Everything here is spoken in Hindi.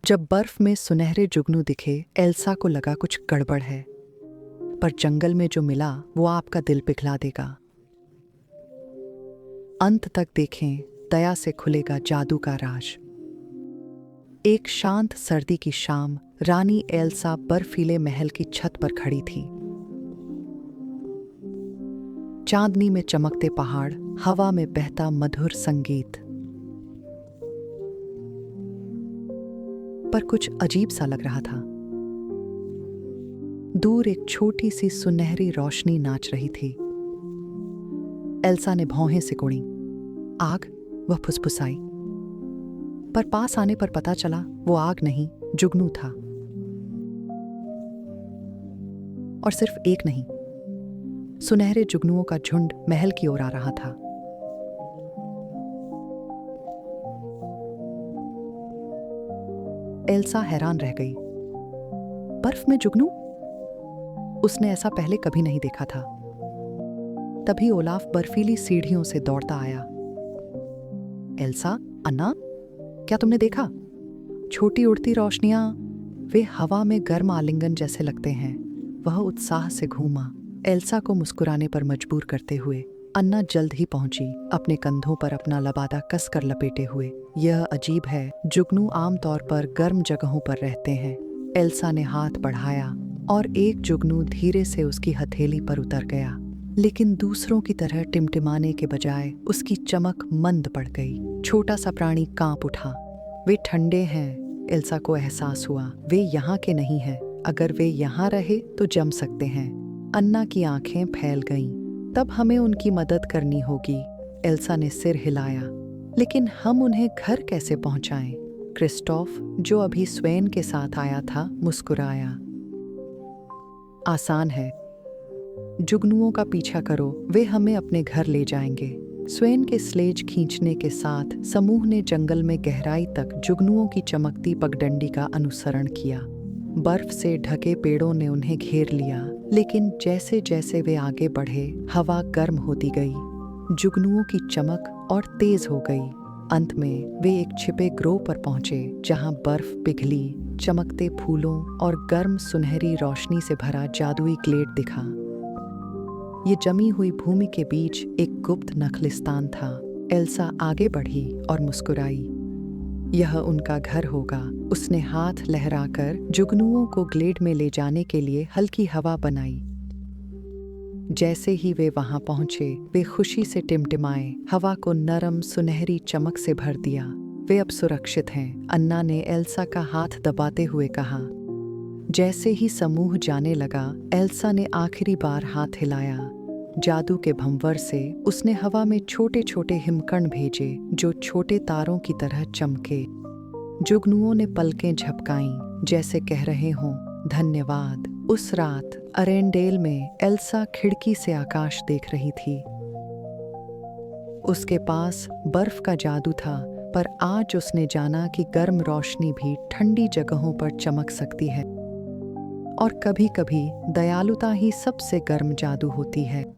जब बर्फ में सुनहरे जुगनू दिखे, एल्सा को लगा कुछ गड़बड़ है। पर जंगल में जो मिला वो आपका दिल पिघला देगा। अंत तक देखें, दया से खुलेगा जादू का राज। एक शांत सर्दी की शाम, रानी एल्सा बर्फीले महल की छत पर खड़ी थी। चांदनी में चमकते पहाड़, हवा में बहता मधुर संगीत। पर कुछ अजीब सा लग रहा था। दूर एक छोटी सी सुनहरी रोशनी नाच रही थी। एल्सा ने भौहें सिकोड़ी। आग? वह फुसफुसाई। पर पास आने पर पता चला वो आग नहीं, जुगनू था। और सिर्फ एक नहीं, सुनहरे जुगनुओं का झुंड महल की ओर आ रहा था। एल्सा हैरान रह गई। बर्फ में जुगनू? उसने ऐसा पहले कभी नहीं देखा था। तभी ओलाफ बर्फीली सीढ़ियों से दौड़ता आया। एल्सा, अन्ना, क्या तुमने देखा? छोटी उड़ती रोशनियां, वे हवा में गर्म आलिंगन जैसे लगते हैं। वह उत्साह से घूमा, एल्सा को मुस्कुराने पर मजबूर करते हुए। अन्ना जल्द ही पहुंची, अपने कंधों पर अपना लबादा कसकर लपेटे हुए। यह अजीब है, जुगनू आमतौर पर गर्म जगहों पर रहते हैं। एल्सा ने हाथ बढ़ाया और एक जुगनू धीरे से उसकी हथेली पर उतर गया। लेकिन दूसरों की तरह टिमटिमाने के बजाय उसकी चमक मंद पड़ गई। छोटा सा प्राणी कांप उठा। वे ठंडे हैं, एल्सा को एहसास हुआ। वे यहाँ के नहीं हैं। अगर वे यहाँ रहे तो जम सकते हैं। अन्ना की आंखें फैल गईं। तब हमें उनकी मदद करनी होगी। एल्सा ने सिर हिलाया। लेकिन हम उन्हें घर कैसे पहुंचाएं? क्रिस्टोफ, जो अभी स्वेन के साथ आया था, मुस्कुराया। आसान है, जुगनुओं का पीछा करो, वे हमें अपने घर ले जाएंगे। स्वेन के स्लेज खींचने के साथ समूह ने जंगल में गहराई तक जुगनुओं की चमकती पगडंडी का अनुसरण किया। बर्फ से ढके पेड़ों ने उन्हें घेर लिया, लेकिन जैसे जैसे वे आगे बढ़े, हवा गर्म होती गई। जुगनुओं की चमक और तेज हो गई। अंत में वे एक छिपे ग्रोह पर पहुंचे, जहां बर्फ पिघली, चमकते फूलों और गर्म सुनहरी रोशनी से भरा जादुई ग्लेड दिखा। ये जमी हुई भूमि के बीच एक गुप्त नखलिस्तान था। एल्सा आगे बढ़ी और मुस्कुराई। यह उनका घर होगा। उसने हाथ लहराकर जुगनुओं को ग्लेड में ले जाने के लिए हल्की हवा बनाई। जैसे ही वे वहां पहुंचे, वे खुशी से टिमटिमाए, हवा को नरम सुनहरी चमक से भर दिया। वे अब सुरक्षित हैं, अन्ना ने एल्सा का हाथ दबाते हुए कहा। जैसे ही समूह जाने लगा, एल्सा ने आखिरी बार हाथ हिलाया। जादू के भंवर से उसने हवा में छोटे छोटे हिमकण भेजे, जो छोटे तारों की तरह चमके। जुगनुओं ने पलकें झपकाईं, जैसे कह रहे हों, धन्यवाद। उस रात अरेंडेल में एल्सा खिड़की से आकाश देख रही थी। उसके पास बर्फ का जादू था, पर आज उसने जाना कि गर्म रोशनी भी ठंडी जगहों पर चमक सकती है। और कभी-कभी दयालुता ही सबसे गर्म जादू होती है।